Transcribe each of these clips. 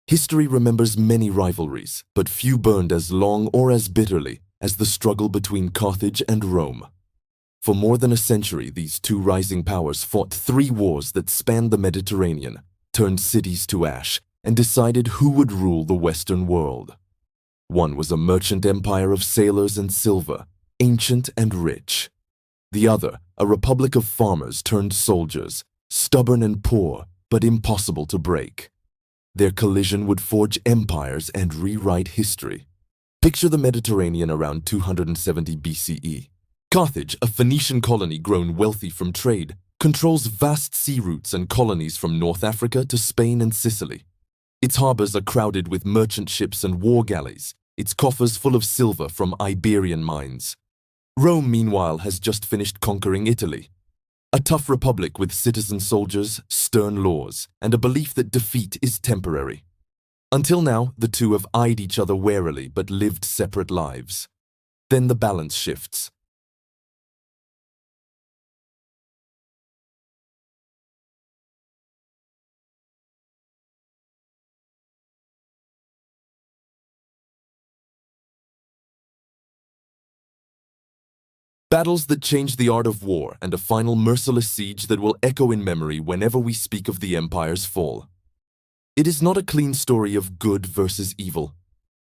History remembers many rivalries, but few burned as long or as bitterly as the struggle between Carthage and Rome. For more than a century, these two rising powers fought 3 wars that spanned the Mediterranean, turned cities to ash, and decided who would rule the Western world. One was a merchant empire of sailors and silver, ancient and rich. The other, a republic of farmers turned soldiers, stubborn and poor, but impossible to break. Their collision would forge empires and rewrite history. Picture the Mediterranean around 270 BCE. Carthage, a Phoenician colony grown wealthy from trade, controls vast sea routes and colonies from North Africa to Spain and Sicily. Its harbors are crowded with merchant ships and war galleys, its coffers full of silver from Iberian mines. Rome, meanwhile, has just finished conquering Italy. A tough republic with citizen soldiers, stern laws, and a belief that defeat is temporary. Until now, the two have eyed each other warily but lived separate lives. Then the balance shifts. Battles that changed the art of war and a final merciless siege that will echo in memory whenever we speak of the empire's fall. It is not a clean story of good versus evil.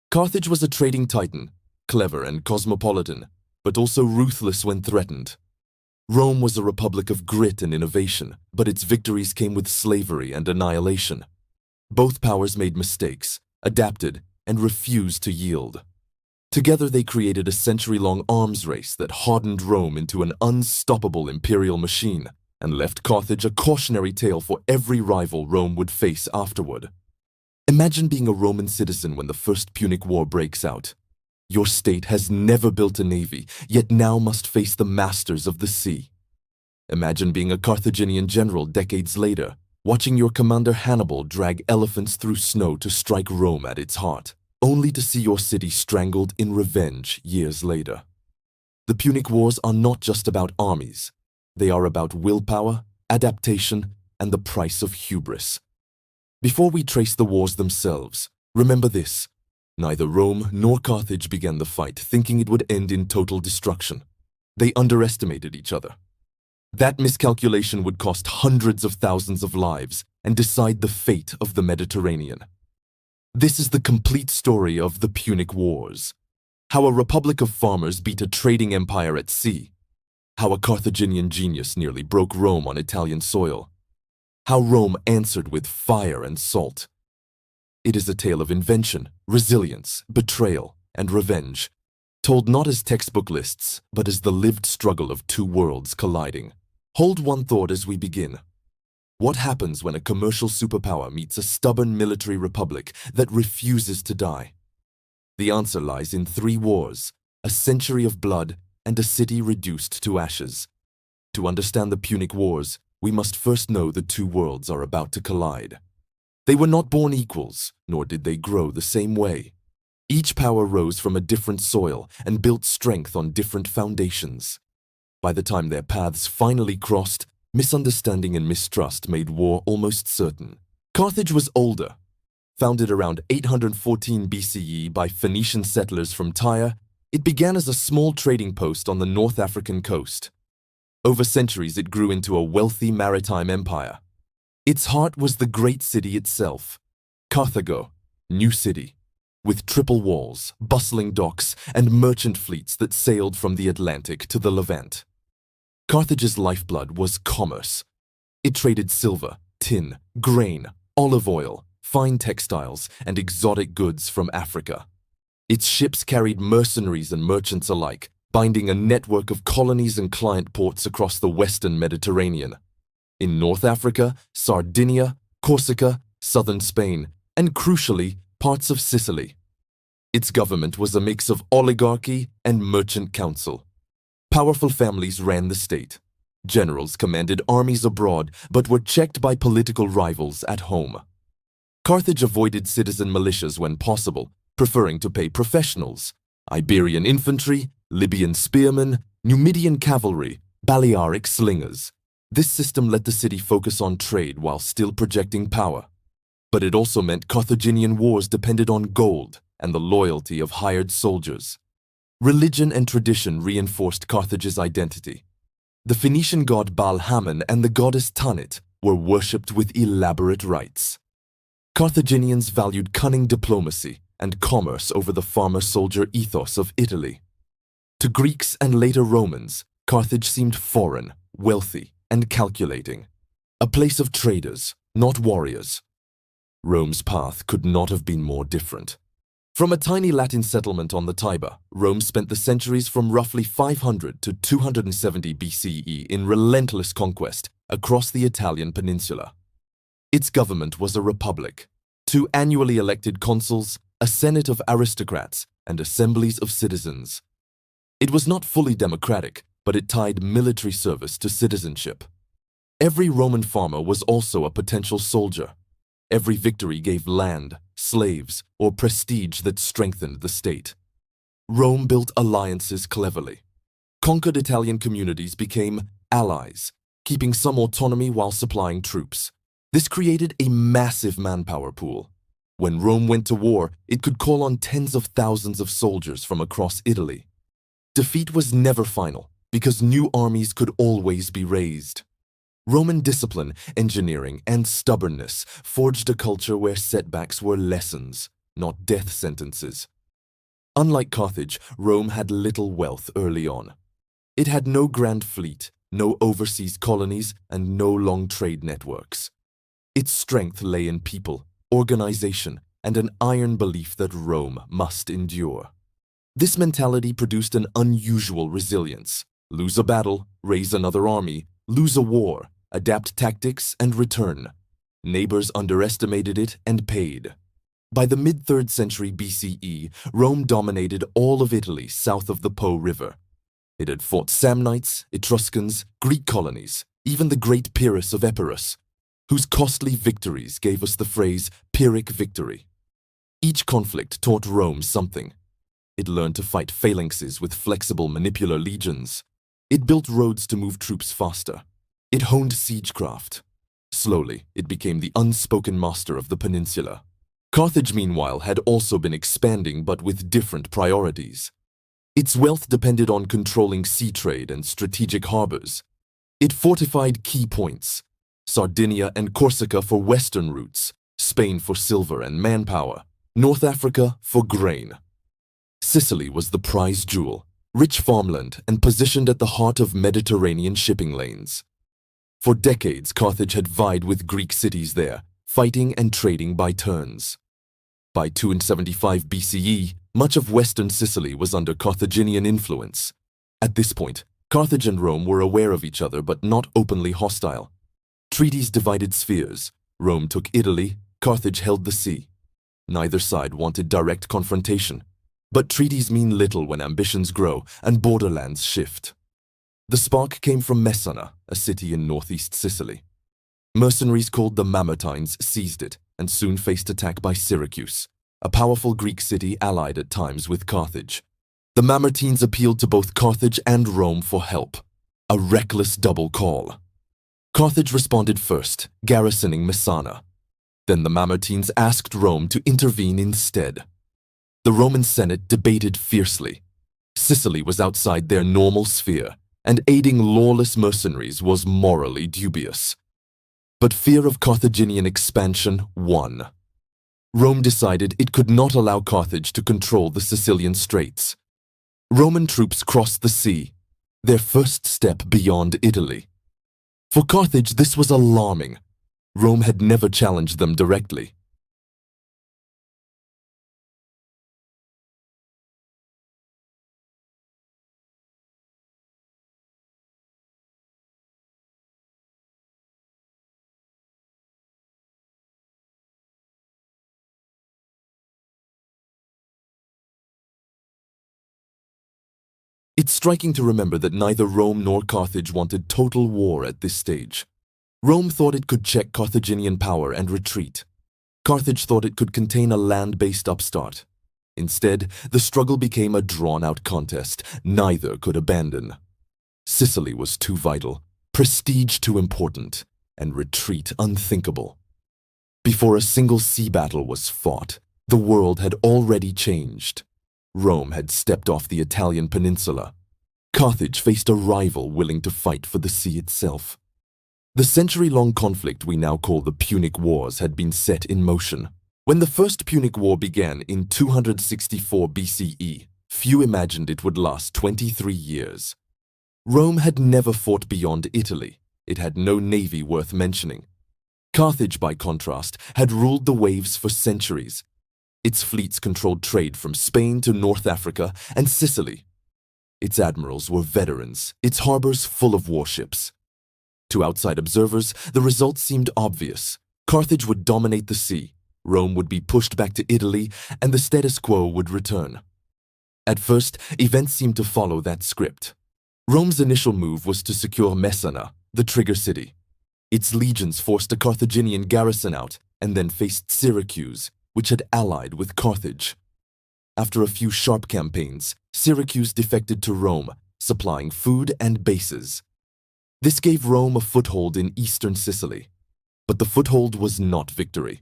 Carthage was a trading titan, clever and cosmopolitan, but also ruthless when threatened. Rome was a republic of grit and innovation, but its victories came with slavery and annihilation. Both powers made mistakes, adapted, and refused to yield. Together they created a century-long arms race that hardened Rome into an unstoppable imperial machine and left Carthage a cautionary tale for every rival Rome would face afterward. Imagine being a Roman citizen when the First Punic War breaks out. Your state has never built a navy, yet now must face the masters of the sea. Imagine being a Carthaginian general decades later, watching your commander Hannibal drag elephants through snow to strike Rome at its heart, only to see your city strangled in revenge years later. The Punic Wars are not just about armies. They are about willpower, adaptation, and the price of hubris. Before we trace the wars themselves, remember this: neither Rome nor Carthage began the fight thinking it would end in total destruction. They underestimated each other. That miscalculation would cost hundreds of thousands of lives and decide the fate of the Mediterranean. This is the complete story of the Punic Wars. How a republic of farmers beat a trading empire at sea. How a Carthaginian genius nearly broke Rome on Italian soil. How Rome answered with fire and salt. It is a tale of invention, resilience, betrayal, and revenge, told not as textbook lists, but as the lived struggle of two worlds colliding. Hold one thought as we begin. What happens when a commercial superpower meets a stubborn military republic that refuses to die? The answer lies in 3 wars, a century of blood, and a city reduced to ashes. To understand the Punic Wars, we must first know the two worlds are about to collide. They were not born equals, nor did they grow the same way. Each power rose from a different soil and built strength on different foundations. By the time their paths finally crossed, misunderstanding and mistrust made war almost certain. Carthage was older. Founded around 814 BCE by Phoenician settlers from Tyre, it began as a small trading post on the North African coast. Over centuries, it grew into a wealthy maritime empire. Its heart was the great city itself, Carthago, New City, with triple walls, bustling docks, and merchant fleets that sailed from the Atlantic to the Levant. Carthage's lifeblood was commerce. It traded silver, tin, grain, olive oil, fine textiles, and exotic goods from Africa. Its ships carried mercenaries and merchants alike, binding a network of colonies and client ports across the western Mediterranean. In North Africa, Sardinia, Corsica, southern Spain, and crucially, parts of Sicily. Its government was a mix of oligarchy and merchant council. Powerful families ran the state. Generals commanded armies abroad, but were checked by political rivals at home. Carthage avoided citizen militias when possible, preferring to pay professionals: Iberian infantry, Libyan spearmen, Numidian cavalry, Balearic slingers. This system let the city focus on trade while still projecting power. But it also meant Carthaginian wars depended on gold and the loyalty of hired soldiers. Religion and tradition reinforced Carthage's identity. The Phoenician god Baal-Hamon and the goddess Tanit were worshipped with elaborate rites. Carthaginians valued cunning diplomacy and commerce over the farmer-soldier ethos of Italy. To Greeks and later Romans, Carthage seemed foreign, wealthy, and calculating. A place of traders, not warriors. Rome's path could not have been more different. From a tiny Latin settlement on the Tiber, Rome spent the centuries from roughly 500 to 270 BCE in relentless conquest across the Italian peninsula. Its government was a republic, 2 annually elected consuls, a senate of aristocrats, and assemblies of citizens. It was not fully democratic, but it tied military service to citizenship. Every Roman farmer was also a potential soldier. Every victory gave land, slaves, or prestige that strengthened the state. Rome built alliances cleverly. Conquered Italian communities became allies, keeping some autonomy while supplying troops. This created a massive manpower pool. When Rome went to war, it could call on tens of thousands of soldiers from across Italy. Defeat was never final, because new armies could always be raised. Roman discipline, engineering, and stubbornness forged a culture where setbacks were lessons, not death sentences. Unlike Carthage, Rome had little wealth early on. It had no grand fleet, no overseas colonies, and no long trade networks. Its strength lay in people, organization, and an iron belief that Rome must endure. This mentality produced an unusual resilience. Lose a battle, raise another army, lose a war, adapt tactics, and return. Neighbors underestimated it and paid. By the mid-3rd century BCE, Rome dominated all of Italy south of the Po River. It had fought Samnites, Etruscans, Greek colonies, even the great Pyrrhus of Epirus, whose costly victories gave us the phrase Pyrrhic victory. Each conflict taught Rome something. It learned to fight phalanxes with flexible manipular legions. It built roads to move troops faster. It honed siegecraft. Slowly, it became the unspoken master of the peninsula. Carthage, meanwhile, had also been expanding but with different priorities. Its wealth depended on controlling sea trade and strategic harbors. It fortified key points, Sardinia and Corsica for western routes, Spain for silver and manpower, North Africa for grain. Sicily was the prize jewel, rich farmland and positioned at the heart of Mediterranean shipping lanes. For decades, Carthage had vied with Greek cities there, fighting and trading by turns. By 275 BCE, much of western Sicily was under Carthaginian influence. At this point, Carthage and Rome were aware of each other but not openly hostile. Treaties divided spheres. Rome took Italy, Carthage held the sea. Neither side wanted direct confrontation, but treaties mean little when ambitions grow and borderlands shift. The spark came from Messana, a city in northeast Sicily. Mercenaries called the Mamertines seized it and soon faced attack by Syracuse, a powerful Greek city allied at times with Carthage. The Mamertines appealed to both Carthage and Rome for help, a reckless double call. Carthage responded first, garrisoning Messana. Then the Mamertines asked Rome to intervene instead. The Roman Senate debated fiercely. Sicily was outside their normal sphere, and aiding lawless mercenaries was morally dubious. But fear of Carthaginian expansion won. Rome decided it could not allow Carthage to control the Sicilian Straits. Roman troops crossed the sea, their first step beyond Italy. For Carthage, this was alarming. Rome had never challenged them directly. It's striking to remember that neither Rome nor Carthage wanted total war at this stage. Rome thought it could check Carthaginian power and retreat. Carthage thought it could contain a land-based upstart. Instead, the struggle became a drawn-out contest neither could abandon. Sicily was too vital, prestige too important, and retreat unthinkable. Before a single sea battle was fought, the world had already changed. Rome had stepped off the Italian peninsula. Carthage faced a rival willing to fight for the sea itself. The century-long conflict we now call the Punic Wars had been set in motion. When the First Punic War began in 264 BCE, few imagined it would last 23 years. Rome had never fought beyond Italy. It had no navy worth mentioning. Carthage, by contrast, had ruled the waves for centuries. Its fleets controlled trade from Spain to North Africa and Sicily. Its admirals were veterans, its harbors full of warships. To outside observers, the result seemed obvious. Carthage would dominate the sea, Rome would be pushed back to Italy, and the status quo would return. At first, events seemed to follow that script. Rome's initial move was to secure Messana, the trigger city. Its legions forced a Carthaginian garrison out and then faced Syracuse, which had allied with Carthage. After a few sharp campaigns, Syracuse defected to Rome, supplying food and bases. This gave Rome a foothold in eastern Sicily. But the foothold was not victory.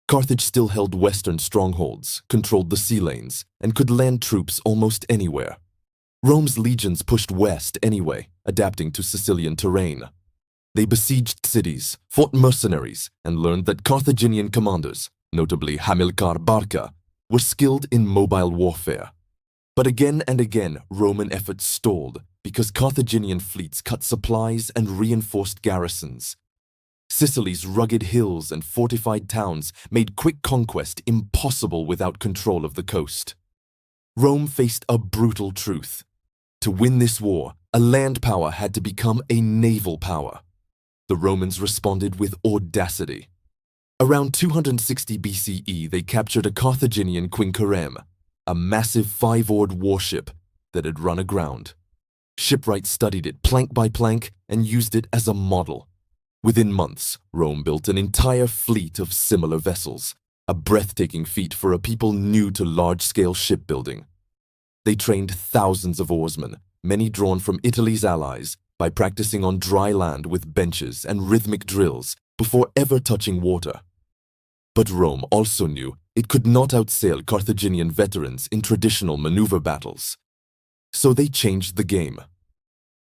Carthage still held western strongholds, controlled the sea lanes, and could land troops almost anywhere. Rome's legions pushed west anyway, adapting to Sicilian terrain. They besieged cities, fought mercenaries, and learned that Carthaginian commanders, notably Hamilcar Barca, were skilled in mobile warfare. But again and again, Roman efforts stalled because Carthaginian fleets cut supplies and reinforced garrisons. Sicily's rugged hills and fortified towns made quick conquest impossible without control of the coast. Rome faced a brutal truth. To win this war, a land power had to become a naval power. The Romans responded with audacity. Around 260 BCE, they captured a Carthaginian quinquereme, a massive five-oared warship that had run aground. Shipwrights studied it plank by plank and used it as a model. Within months, Rome built an entire fleet of similar vessels, a breathtaking feat for a people new to large-scale shipbuilding. They trained thousands of oarsmen, many drawn from Italy's allies, by practicing on dry land with benches and rhythmic drills before ever touching water. But Rome also knew it could not outsail Carthaginian veterans in traditional maneuver battles. So they changed the game.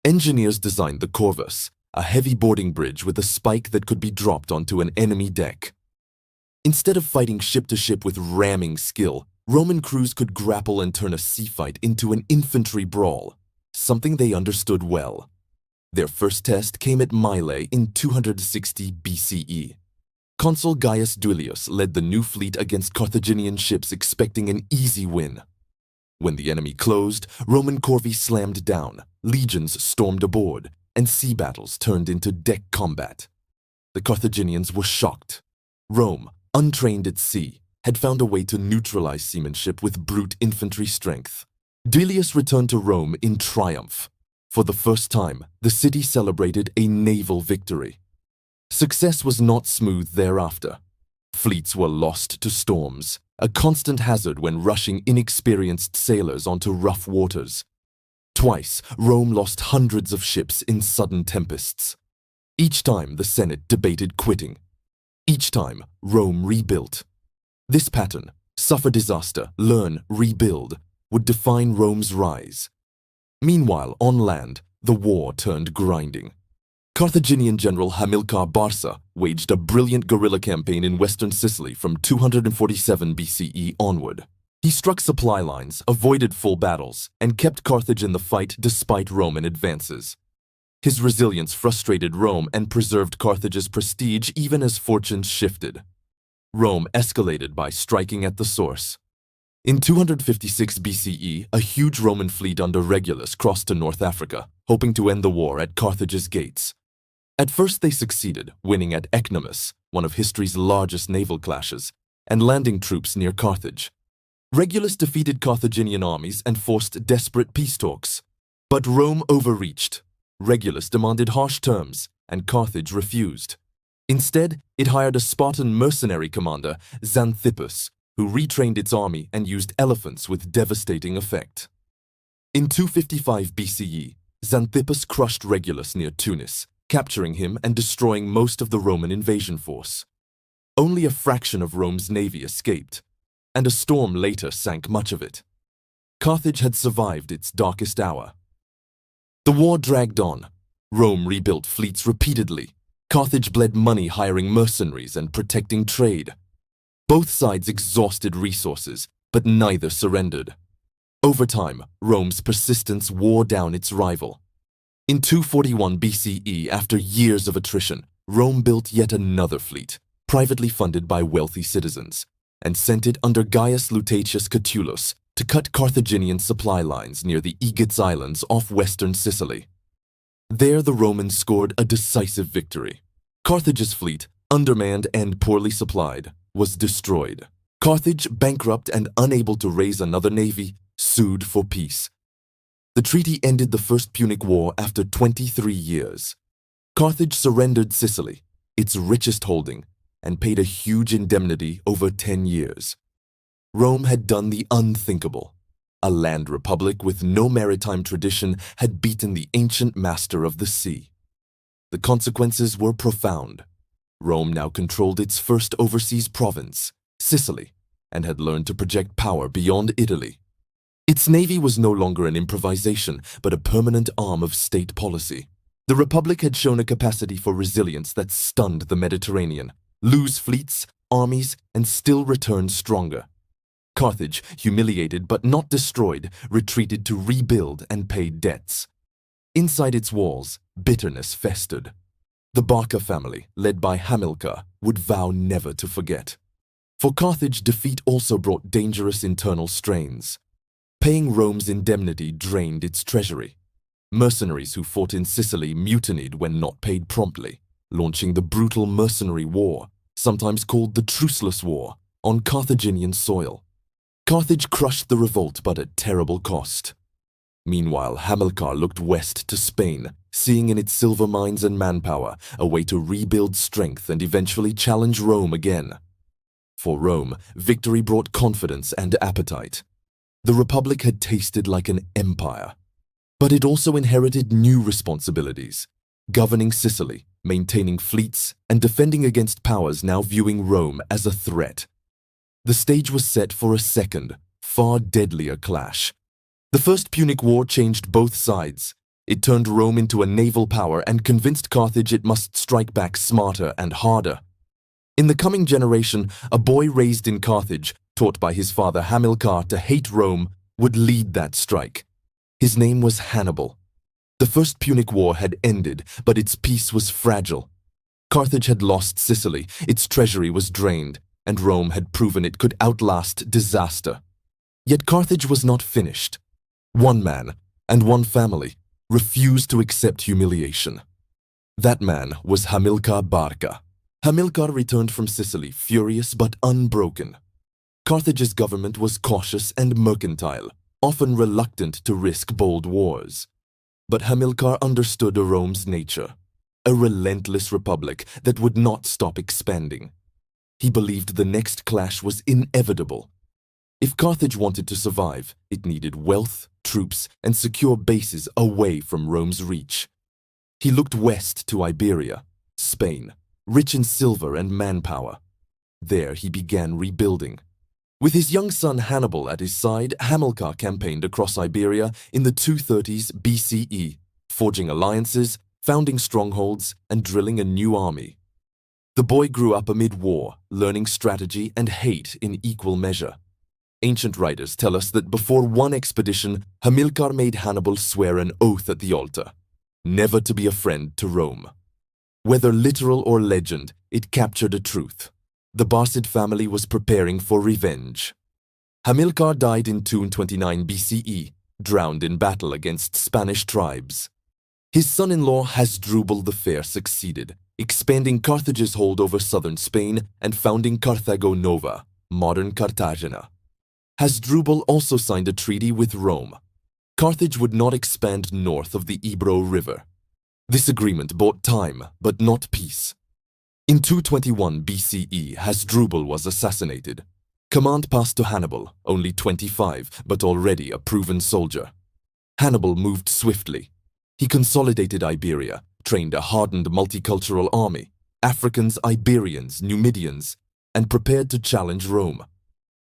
Engineers designed the corvus, a heavy boarding bridge with a spike that could be dropped onto an enemy deck. Instead of fighting ship to ship with ramming skill, Roman crews could grapple and turn a sea fight into an infantry brawl, something they understood well. Their first test came at Mylae in 260 BCE. Consul Gaius Duilius led the new fleet against Carthaginian ships expecting an easy win. When the enemy closed, Roman corvée slammed down, legions stormed aboard, and sea battles turned into deck combat. The Carthaginians were shocked. Rome, untrained at sea, had found a way to neutralize seamanship with brute infantry strength. Duilius returned to Rome in triumph. For the first time, the city celebrated a naval victory. Success was not smooth thereafter. Fleets were lost to storms, a constant hazard when rushing inexperienced sailors onto rough waters. Twice, Rome lost hundreds of ships in sudden tempests. Each time, the Senate debated quitting. Each time, Rome rebuilt. This pattern, suffer disaster, learn, rebuild, would define Rome's rise. Meanwhile, on land, the war turned grinding. Carthaginian general Hamilcar Barca waged a brilliant guerrilla campaign in western Sicily from 247 BCE onward. He struck supply lines, avoided full battles, and kept Carthage in the fight despite Roman advances. His resilience frustrated Rome and preserved Carthage's prestige even as fortunes shifted. Rome escalated by striking at the source. In 256 BCE, a huge Roman fleet under Regulus crossed to North Africa, hoping to end the war at Carthage's gates. At first they succeeded, winning at Ecnomus, one of history's largest naval clashes, and landing troops near Carthage. Regulus defeated Carthaginian armies and forced desperate peace talks. But Rome overreached. Regulus demanded harsh terms, and Carthage refused. Instead, it hired a Spartan mercenary commander, Xanthippus, who retrained its army and used elephants with devastating effect. In 255 BCE, Xanthippus crushed Regulus near Tunis, capturing him and destroying most of the Roman invasion force. Only a fraction of Rome's navy escaped, and a storm later sank much of it. Carthage had survived its darkest hour. The war dragged on. Rome rebuilt fleets repeatedly. Carthage bled money hiring mercenaries and protecting trade. Both sides exhausted resources, but neither surrendered. Over time, Rome's persistence wore down its rival. In 241 BCE, after years of attrition, Rome built yet another fleet, privately funded by wealthy citizens, and sent it under Gaius Lutatius Catulus to cut Carthaginian supply lines near the Aegates Islands off western Sicily. There the Romans scored a decisive victory. Carthage's fleet, undermanned and poorly supplied, was destroyed. Carthage, bankrupt and unable to raise another navy, sued for peace. The treaty ended the First Punic War after 23 years. Carthage surrendered Sicily, its richest holding, and paid a huge indemnity over 10 years. Rome had done the unthinkable. A land republic with no maritime tradition had beaten the ancient master of the sea. The consequences were profound. Rome now controlled its first overseas province, Sicily, and had learned to project power beyond Italy. Its navy was no longer an improvisation, but a permanent arm of state policy. The Republic had shown a capacity for resilience that stunned the Mediterranean, lose fleets, armies, and still return stronger. Carthage, humiliated but not destroyed, retreated to rebuild and pay debts. Inside its walls, bitterness festered. The Barca family, led by Hamilcar, would vow never to forget. For Carthage, defeat also brought dangerous internal strains. Paying Rome's indemnity drained its treasury. Mercenaries who fought in Sicily mutinied when not paid promptly, launching the brutal mercenary war, sometimes called the Truceless War, on Carthaginian soil. Carthage crushed the revolt, but at terrible cost. Meanwhile, Hamilcar looked west to Spain, seeing in its silver mines and manpower a way to rebuild strength and eventually challenge Rome again. For Rome, victory brought confidence and appetite. The Republic had tasted like an empire. But it also inherited new responsibilities, governing Sicily, maintaining fleets, and defending against powers now viewing Rome as a threat. The stage was set for a second, far deadlier clash. The First Punic War changed both sides. It turned Rome into a naval power and convinced Carthage it must strike back smarter and harder. In the coming generation, a boy raised in Carthage, taught by his father Hamilcar to hate Rome, would lead that strike. His name was Hannibal. The First Punic War had ended, but its peace was fragile. Carthage had lost Sicily, its treasury was drained, and Rome had proven it could outlast disaster. Yet Carthage was not finished. One man, and one family, refused to accept humiliation. That man was Hamilcar Barca. Hamilcar returned from Sicily, furious but unbroken. Carthage's government was cautious and mercantile, often reluctant to risk bold wars. But Hamilcar understood Rome's nature, a relentless republic that would not stop expanding. He believed the next clash was inevitable. If Carthage wanted to survive, it needed wealth, troops, and secure bases away from Rome's reach. He looked west to Iberia, Spain, rich in silver and manpower. There he began rebuilding. With his young son Hannibal at his side, Hamilcar campaigned across Iberia in the 230s BCE, forging alliances, founding strongholds, and drilling a new army. The boy grew up amid war, learning strategy and hate in equal measure. Ancient writers tell us that before one expedition, Hamilcar made Hannibal swear an oath at the altar, never to be a friend to Rome. Whether literal or legend, it captured a truth. The Barcid family was preparing for revenge. Hamilcar died in 229 BCE, drowned in battle against Spanish tribes. His son-in-law Hasdrubal the Fair succeeded, expanding Carthage's hold over southern Spain and founding Carthago Nova, modern Cartagena. Hasdrubal also signed a treaty with Rome. Carthage would not expand north of the Ebro River. This agreement bought time, but not peace. In 221 BCE, Hasdrubal was assassinated. Command passed to Hannibal, only 25, but already a proven soldier. Hannibal moved swiftly. He consolidated Iberia, trained a hardened multicultural army, Africans, Iberians, Numidians, and prepared to challenge Rome.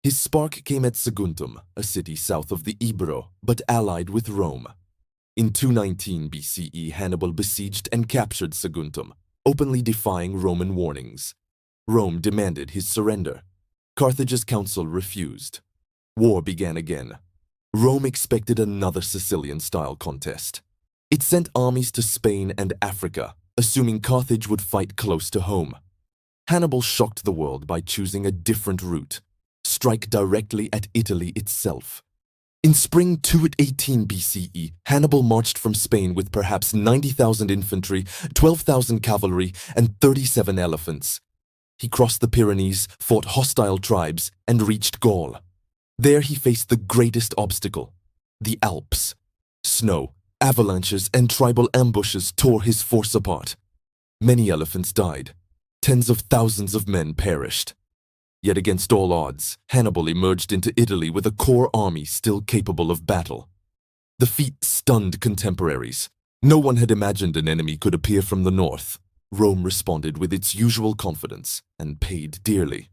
His spark came at Saguntum, a city south of the Ebro, but allied with Rome. In 219 BCE, Hannibal besieged and captured Saguntum, openly defying Roman warnings. Rome demanded his surrender. Carthage's council refused. War began again. Rome expected another Sicilian-style contest. It sent armies to Spain and Africa, assuming Carthage would fight close to home. Hannibal shocked the world by choosing a different route: strike directly at Italy itself. In spring 218 BCE, Hannibal marched from Spain with perhaps 90,000 infantry, 12,000 cavalry, and 37 elephants. He crossed the Pyrenees, fought hostile tribes, and reached Gaul. There he faced the greatest obstacle: the Alps. Snow, avalanches, and tribal ambushes tore his force apart. Many elephants died. Tens of thousands of men perished. Yet against all odds, Hannibal emerged into Italy with a core army still capable of battle. The feat stunned contemporaries. No one had imagined an enemy could appear from the north. Rome responded with its usual confidence and paid dearly.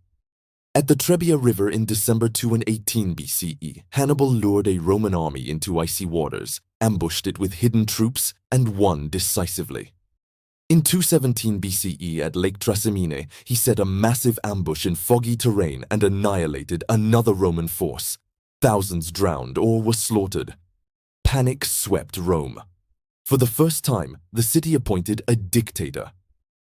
At the Trebia River in December 218 BCE, Hannibal lured a Roman army into icy waters, ambushed it with hidden troops, and won decisively. In 217 BCE at Lake Trasimene, he set a massive ambush in foggy terrain and annihilated another Roman force. Thousands drowned or were slaughtered. Panic swept Rome. For the first time, the city appointed a dictator,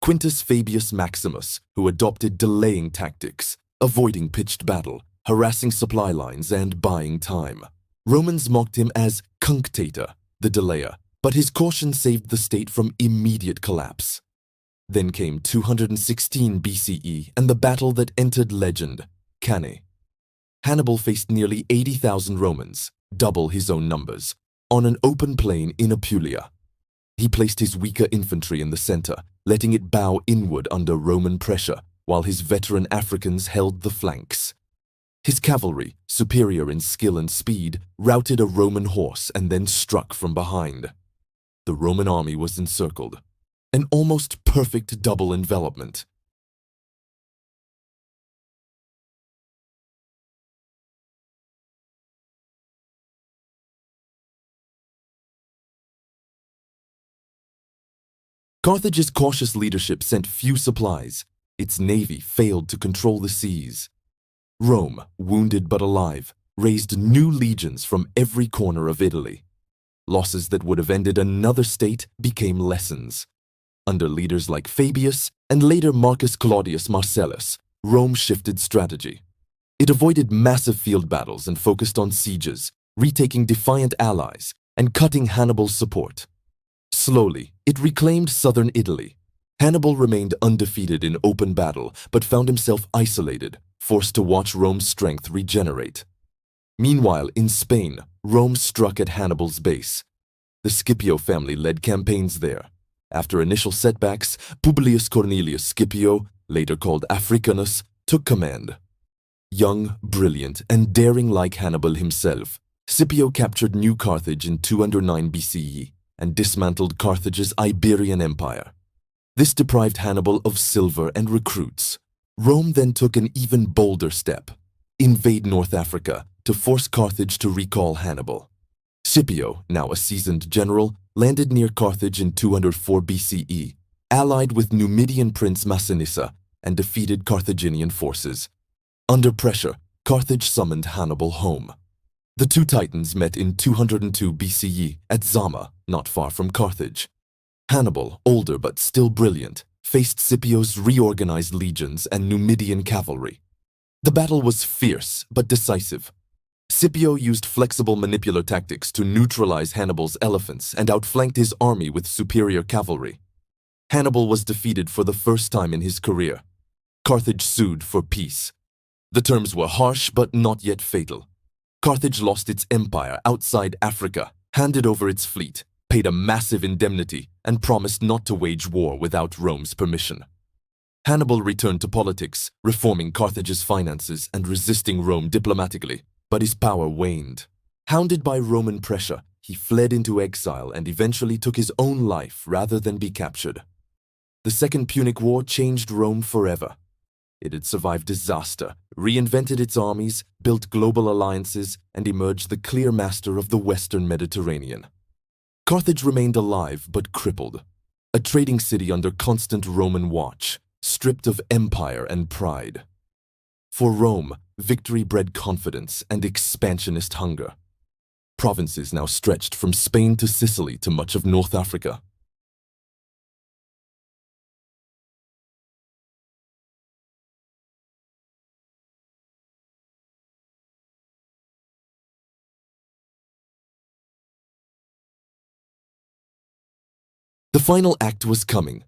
Quintus Fabius Maximus, who adopted delaying tactics, avoiding pitched battle, harassing supply lines, and buying time. Romans mocked him as cunctator, the delayer, but his caution saved the state from immediate collapse. Then came 216 BCE and the battle that entered legend, Cannae. Hannibal faced nearly 80,000 Romans, double his own numbers, on an open plain in Apulia. He placed his weaker infantry in the center, letting it bow inward under Roman pressure, while his veteran Africans held the flanks. His cavalry, superior in skill and speed, routed a Roman horse and then struck from behind. The Roman army was encircled. An almost perfect double envelopment. Carthage's cautious leadership sent few supplies. Its navy failed to control the seas. Rome, wounded but alive, raised new legions from every corner of Italy. Losses that would have ended another state became lessons. Under leaders like Fabius and later Marcus Claudius Marcellus, Rome shifted strategy. It avoided massive field battles and focused on sieges, retaking defiant allies and cutting Hannibal's support. Slowly, it reclaimed southern Italy. Hannibal remained undefeated in open battle, but found himself isolated, forced to watch Rome's strength regenerate. Meanwhile, in Spain, Rome struck at Hannibal's base. The Scipio family led campaigns there. After initial setbacks, Publius Cornelius Scipio, later called Africanus, took command. Young, brilliant, and daring like Hannibal himself, Scipio captured New Carthage in 209 BCE and dismantled Carthage's Iberian Empire. This deprived Hannibal of silver and recruits. Rome then took an even bolder step: invade North Africa to force Carthage to recall Hannibal. Scipio, now a seasoned general, landed near Carthage in 204 BCE, allied with Numidian prince Massinissa, and defeated Carthaginian forces. Under pressure, Carthage summoned Hannibal home. The two titans met in 202 BCE at Zama, not far from Carthage. Hannibal, older but still brilliant, faced Scipio's reorganized legions and Numidian cavalry. The battle was fierce but decisive. Scipio used flexible manipular tactics to neutralize Hannibal's elephants and outflanked his army with superior cavalry. Hannibal was defeated for the first time in his career. Carthage sued for peace. The terms were harsh but not yet fatal. Carthage lost its empire outside Africa, handed over its fleet, paid a massive indemnity, and promised not to wage war without Rome's permission. Hannibal returned to politics, reforming Carthage's finances and resisting Rome diplomatically, but his power waned. Hounded by Roman pressure, he fled into exile and eventually took his own life rather than be captured. The Second Punic War changed Rome forever. It had survived disaster, reinvented its armies, built global alliances, and emerged the clear master of the Western Mediterranean. Carthage remained alive but crippled, a trading city under constant Roman watch, stripped of empire and pride. For Rome, victory bred confidence and expansionist hunger. Provinces now stretched from Spain to Sicily to much of North Africa. The final act was coming.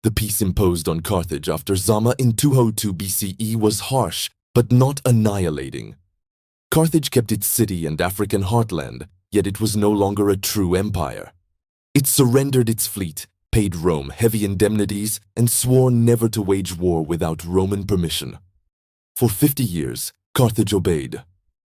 The peace imposed on Carthage after Zama in 202 BCE was harsh, but not annihilating. Carthage kept its city and African heartland, yet it was no longer a true empire. It surrendered its fleet, paid Rome heavy indemnities, and swore never to wage war without Roman permission. For 50 years, Carthage obeyed.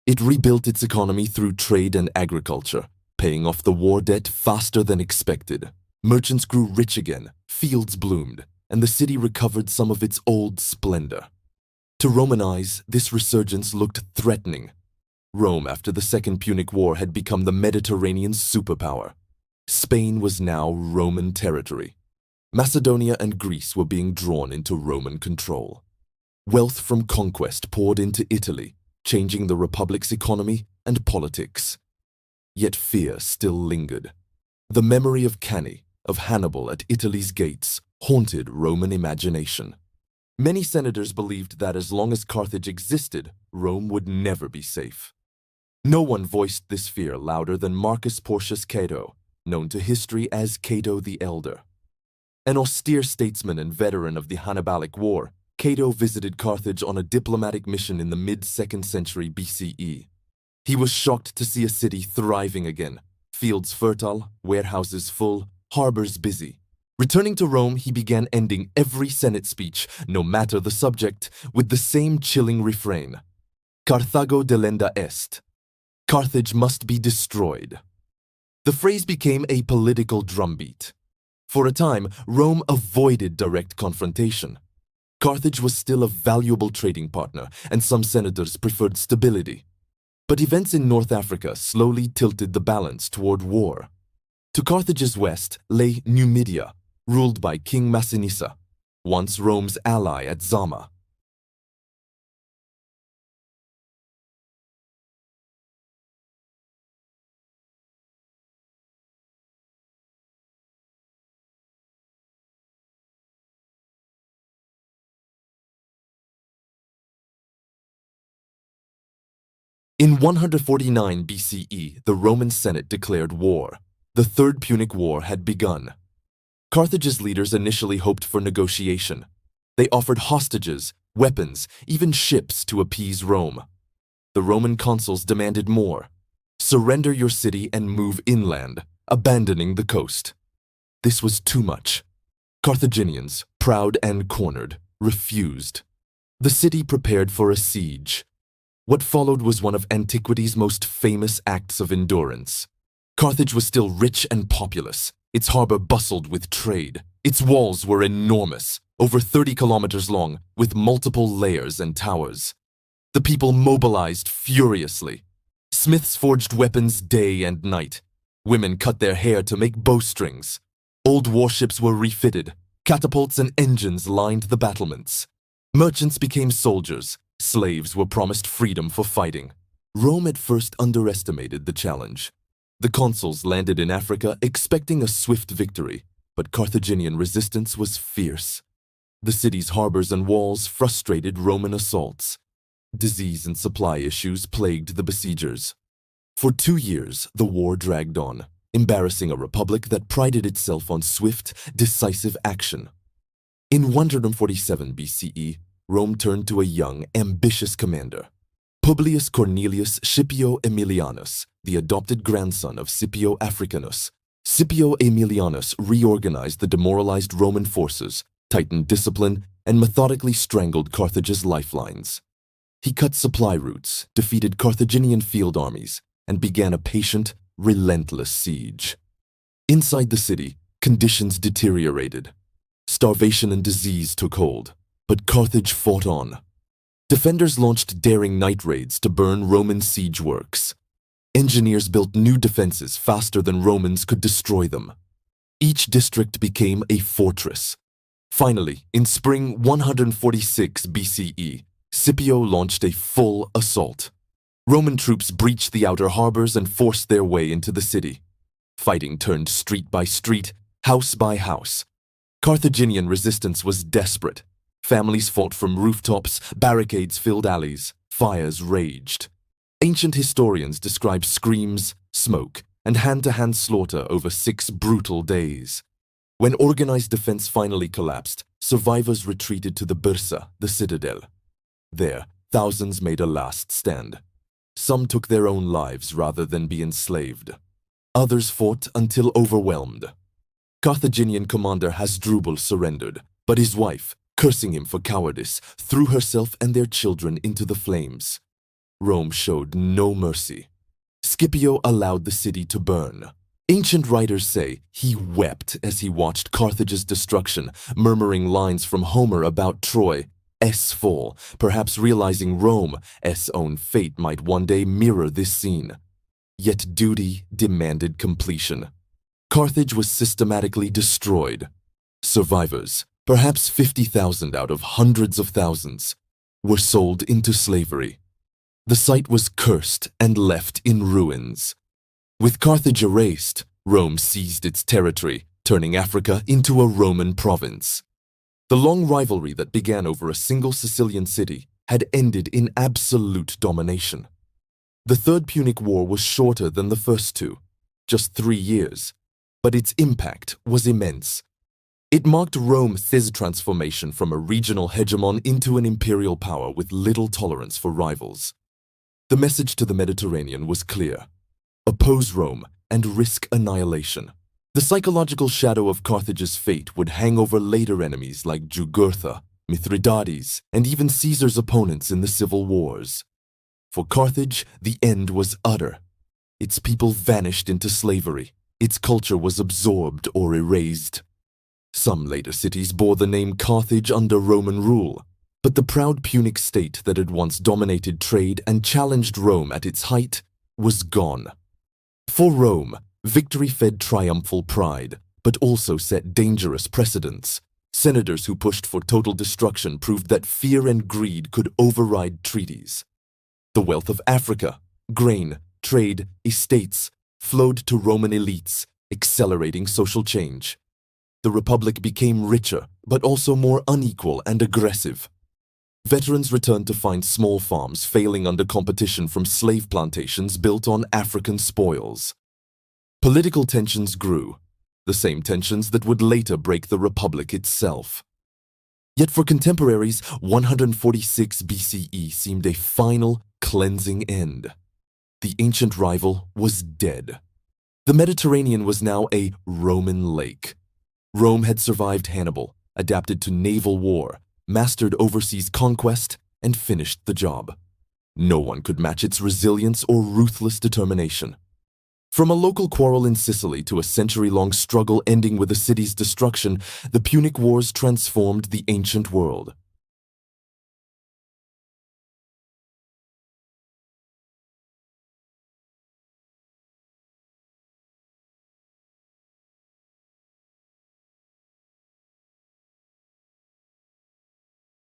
It rebuilt its economy through trade and agriculture, paying off the war debt faster than expected. Merchants grew rich again, fields bloomed, and the city recovered some of its old splendor. To Roman eyes, this resurgence looked threatening. Rome, after the Second Punic War, had become the Mediterranean superpower. Spain was now Roman territory. Macedonia and Greece were being drawn into Roman control. Wealth from conquest poured into Italy, changing the republic's economy and politics. Yet fear still lingered. The memory of Cannae, of Hannibal at Italy's gates, haunted Roman imagination. Many senators believed that as long as Carthage existed, Rome would never be safe. No one voiced this fear louder than Marcus Porcius Cato, known to history as Cato the Elder. An austere statesman and veteran of the Hannibalic War, Cato visited Carthage on a diplomatic mission in the mid-2nd century BCE. He was shocked to see a city thriving again, fields fertile, warehouses full, harbors busy. Returning to Rome, he began ending every Senate speech, no matter the subject, with the same chilling refrain: Carthago delenda est. Carthage must be destroyed. The phrase became a political drumbeat. For a time, Rome avoided direct confrontation. Carthage was still a valuable trading partner, and some senators preferred stability. But events in North Africa slowly tilted the balance toward war. To Carthage's west lay Numidia, ruled by King Massinissa, once Rome's ally at Zama. In 149 BCE, the Roman Senate declared war. The Third Punic War had begun. Carthage's leaders initially hoped for negotiation. They offered hostages, weapons, even ships to appease Rome. The Roman consuls demanded more. Surrender your city and move inland, abandoning the coast. This was too much. Carthaginians, proud and cornered, refused. The city prepared for a siege. What followed was one of antiquity's most famous acts of endurance. Carthage was still rich and populous. Its harbor bustled with trade. Its walls were enormous, over 30 kilometers long, with multiple layers and towers. The people mobilized furiously. Smiths forged weapons day and night. Women cut their hair to make bowstrings. Old warships were refitted. Catapults and engines lined the battlements. Merchants became soldiers. Slaves were promised freedom for fighting. Rome at first underestimated the challenge. The consuls landed in Africa expecting a swift victory, but Carthaginian resistance was fierce. The city's harbors and walls frustrated Roman assaults. Disease and supply issues plagued the besiegers. For 2 years, the war dragged on, embarrassing a republic that prided itself on swift, decisive action. In 147 BCE, Rome turned to a young, ambitious commander. Publius Cornelius Scipio Aemilianus, the adopted grandson of Scipio Africanus. Scipio Aemilianus reorganized the demoralized Roman forces, tightened discipline, and methodically strangled Carthage's lifelines. He cut supply routes, defeated Carthaginian field armies, and began a patient, relentless siege. Inside the city, conditions deteriorated. Starvation and disease took hold. but Carthage fought on. Defenders launched daring night raids to burn Roman siege works. Engineers built new defenses faster than Romans could destroy them. Each district became a fortress. Finally, in spring 146 BCE, Scipio launched a full assault. Roman troops breached the outer harbors and forced their way into the city. Fighting turned street by street, house by house. Carthaginian resistance was desperate. Families fought from rooftops, barricades filled alleys, fires raged. Ancient historians describe screams, smoke, and hand-to-hand slaughter over 6 brutal days. When organized defense finally collapsed, survivors retreated to the Byrsa, the citadel. There, thousands made a last stand. Some took their own lives rather than be enslaved. Others fought until overwhelmed. Carthaginian commander Hasdrubal surrendered, but his wife, cursing him for cowardice, threw herself and their children into the flames. Rome showed no mercy. Scipio allowed the city to burn. Ancient writers say he wept as he watched Carthage's destruction, murmuring lines from Homer about Troy's fall, perhaps realizing Rome's own fate might one day mirror this scene. Yet duty demanded completion. Carthage was systematically destroyed. Survivors, perhaps 50,000 out of hundreds of thousands, were sold into slavery. The site was cursed and left in ruins. With Carthage erased, Rome seized its territory, turning Africa into a Roman province. The long rivalry that began over a single Sicilian city had ended in absolute domination. The Third Punic War was shorter than the first two, just 3 years, but its impact was immense. It marked Rome's transformation from a regional hegemon into an imperial power with little tolerance for rivals. The message to the Mediterranean was clear: oppose Rome and risk annihilation. The psychological shadow of Carthage's fate would hang over later enemies like Jugurtha, Mithridates, and even Caesar's opponents in the civil wars. For Carthage, the end was utter. Its people vanished into slavery. Its culture was absorbed or erased. Some later cities bore the name Carthage under Roman rule, but the proud Punic state that had once dominated trade and challenged Rome at its height was gone. For Rome, victory fed triumphal pride, but also set dangerous precedents. Senators who pushed for total destruction proved that fear and greed could override treaties. The wealth of Africa, grain, trade, estates, flowed to Roman elites, accelerating social change. The Republic became richer, but also more unequal and aggressive. Veterans returned to find small farms failing under competition from slave plantations built on African spoils. Political tensions grew, the same tensions that would later break the Republic itself. Yet for contemporaries, 146 BCE seemed a final, cleansing end. The ancient rival was dead. The Mediterranean was now a Roman lake. Rome had survived Hannibal, adapted to naval war, mastered overseas conquest, and finished the job. No one could match its resilience or ruthless determination. From a local quarrel in Sicily to a century-long struggle ending with a city's destruction, the Punic Wars transformed the ancient world.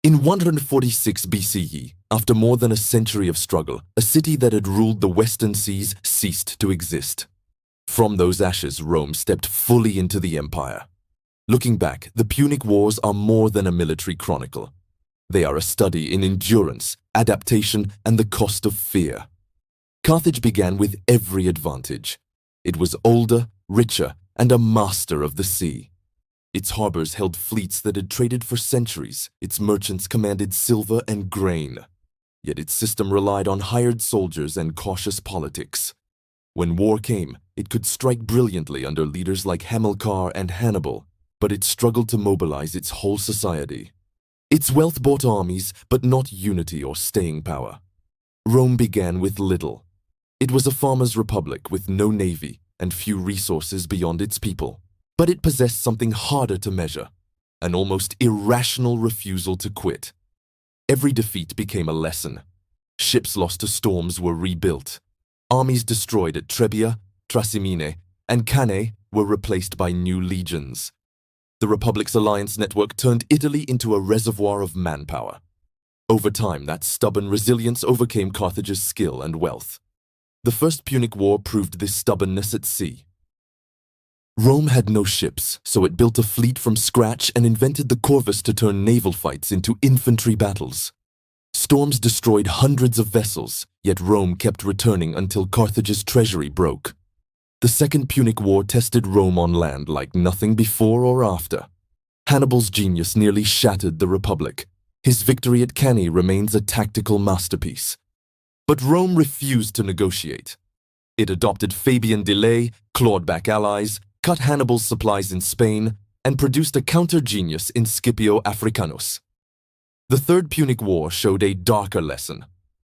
In 146 BCE, after more than a century of struggle, a city that had ruled the western seas ceased to exist. From those ashes, Rome stepped fully into the empire. Looking back, the Punic Wars are more than a military chronicle. They are a study in endurance, adaptation, and the cost of fear. Carthage began with every advantage. It was older, richer, and a master of the sea. Its harbors held fleets that had traded for centuries. Its merchants commanded silver and grain. Yet its system relied on hired soldiers and cautious politics. When war came, it could strike brilliantly under leaders like Hamilcar and Hannibal, but it struggled to mobilize its whole society. Its wealth bought armies, but not unity or staying power. Rome began with little. It was a farmer's republic with no navy and few resources beyond its people. But it possessed something harder to measure: an almost irrational refusal to quit. Every defeat became a lesson. Ships lost to storms were rebuilt. Armies destroyed at Trebia, Trasimene, and Cannae were replaced by new legions. The Republic's alliance network turned Italy into a reservoir of manpower. Over time, that stubborn resilience overcame Carthage's skill and wealth. The First Punic War proved this stubbornness at sea. Rome had no ships, so it built a fleet from scratch and invented the corvus to turn naval fights into infantry battles. Storms destroyed hundreds of vessels, yet Rome kept returning until Carthage's treasury broke. The Second Punic War tested Rome on land like nothing before or after. Hannibal's genius nearly shattered the Republic. His victory at Cannae remains a tactical masterpiece. But Rome refused to negotiate. It adopted Fabian delay, clawed back allies, cut Hannibal's supplies in Spain, and produced a counter-genius in Scipio Africanus. The Third Punic War showed a darker lesson.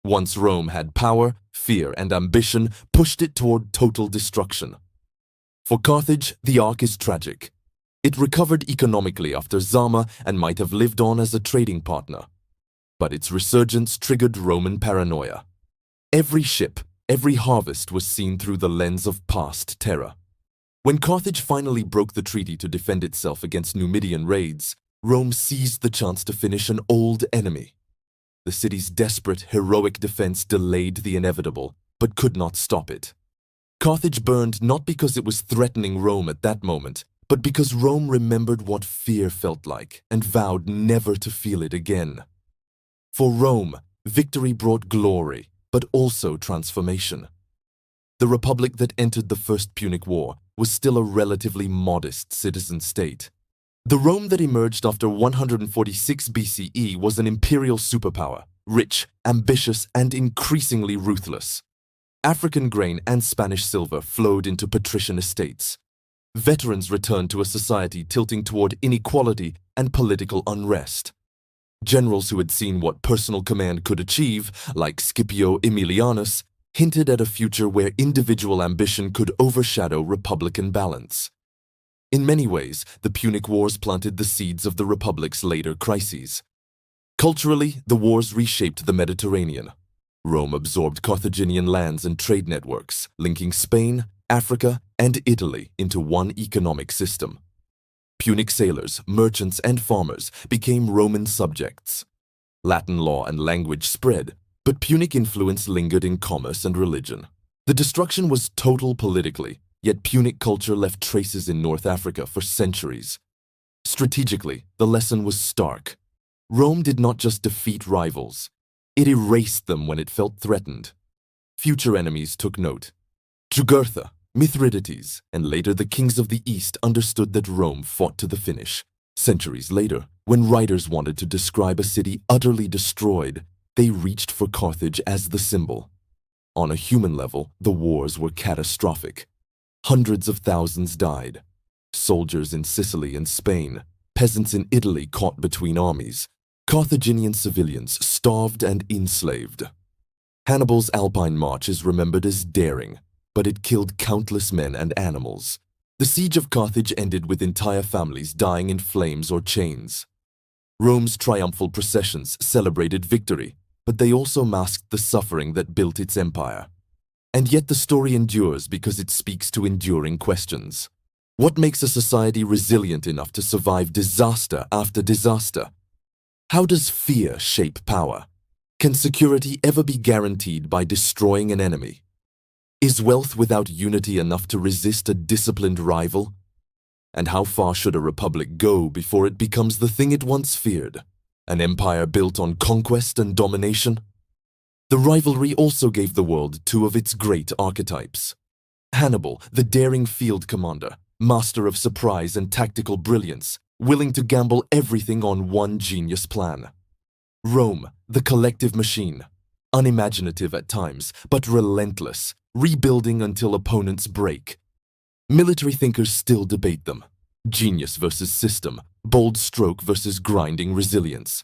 Once Rome had power, fear, and ambition pushed it toward total destruction. For Carthage, the arc is tragic. It recovered economically after Zama and might have lived on as a trading partner. But its resurgence triggered Roman paranoia. Every ship, every harvest was seen through the lens of past terror. When Carthage finally broke the treaty to defend itself against Numidian raids, Rome seized the chance to finish an old enemy. The city's desperate, heroic defense delayed the inevitable, but could not stop it. Carthage burned not because it was threatening Rome at that moment, but because Rome remembered what fear felt like and vowed never to feel it again. For Rome, victory brought glory, but also transformation. The republic that entered the First Punic War was still a relatively modest citizen state. The Rome that emerged after 146 BCE was an imperial superpower, rich, ambitious, and increasingly ruthless. African grain and Spanish silver flowed into patrician estates. Veterans returned to a society tilting toward inequality and political unrest. Generals who had seen what personal command could achieve, like Scipio Aemilianus, hinted at a future where individual ambition could overshadow republican balance. In many ways, the Punic Wars planted the seeds of the Republic's later crises. Culturally, the wars reshaped the Mediterranean. Rome absorbed Carthaginian lands and trade networks, linking Spain, Africa, and Italy into one economic system. Punic sailors, merchants, and farmers became Roman subjects. Latin law and language spread, but Punic influence lingered in commerce and religion. The destruction was total politically, yet Punic culture left traces in North Africa for centuries. Strategically, the lesson was stark. Rome did not just defeat rivals, it erased them when it felt threatened. Future enemies took note. Jugurtha, Mithridates, and later the kings of the East understood that Rome fought to the finish. Centuries later, when writers wanted to describe a city utterly destroyed, they reached for Carthage as the symbol. On a human level, the wars were catastrophic. Hundreds of thousands died. Soldiers in Sicily and Spain, peasants in Italy caught between armies, Carthaginian civilians starved and enslaved. Hannibal's Alpine march is remembered as daring, but it killed countless men and animals. The siege of Carthage ended with entire families dying in flames or chains. Rome's triumphal processions celebrated victory, but they also masked the suffering that built its empire. And yet the story endures because it speaks to enduring questions. What makes a society resilient enough to survive disaster after disaster? How does fear shape power? Can security ever be guaranteed by destroying an enemy? Is wealth without unity enough to resist a disciplined rival? And how far should a republic go before it becomes the thing it once feared? An empire built on conquest and domination? The rivalry also gave the world two of its great archetypes. Hannibal, the daring field commander, master of surprise and tactical brilliance, willing to gamble everything on one genius plan. Rome, the collective machine, unimaginative at times, but relentless, rebuilding until opponents break. Military thinkers still debate them. Genius versus system, bold stroke versus grinding resilience.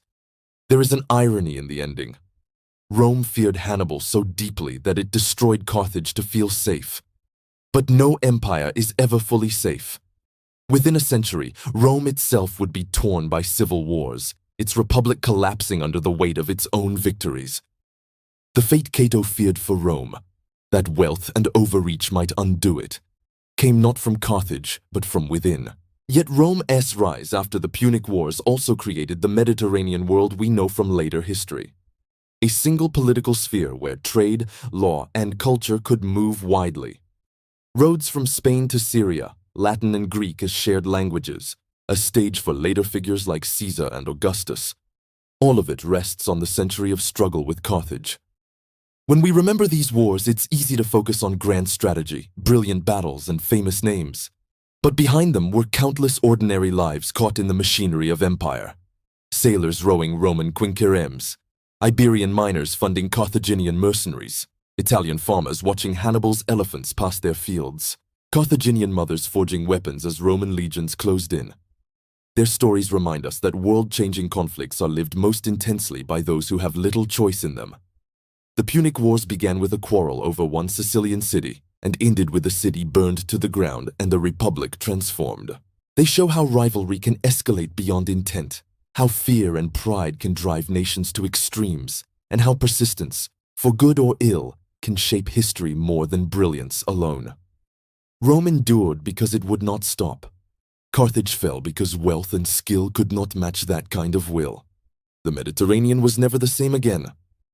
There is an irony in the ending. Rome feared Hannibal so deeply that it destroyed Carthage to feel safe. But no empire is ever fully safe. Within a century, Rome itself would be torn by civil wars, its republic collapsing under the weight of its own victories. The fate Cato feared for Rome, that wealth and overreach might undo it, came not from Carthage, but from within. Yet Rome's rise after the Punic Wars also created the Mediterranean world we know from later history. A single political sphere where trade, law, and culture could move widely. Roads from Spain to Syria, Latin and Greek as shared languages, a stage for later figures like Caesar and Augustus. All of it rests on the century of struggle with Carthage. When we remember these wars, it's easy to focus on grand strategy, brilliant battles, and famous names. But behind them were countless ordinary lives caught in the machinery of empire. Sailors rowing Roman quinqueremes, Iberian miners funding Carthaginian mercenaries, Italian farmers watching Hannibal's elephants pass their fields, Carthaginian mothers forging weapons as Roman legions closed in. Their stories remind us that world-changing conflicts are lived most intensely by those who have little choice in them. The Punic Wars began with a quarrel over one Sicilian city and ended with the city burned to the ground and the republic transformed. They show how rivalry can escalate beyond intent, how fear and pride can drive nations to extremes, and how persistence, for good or ill, can shape history more than brilliance alone. Rome endured because it would not stop. Carthage fell because wealth and skill could not match that kind of will. The Mediterranean was never the same again.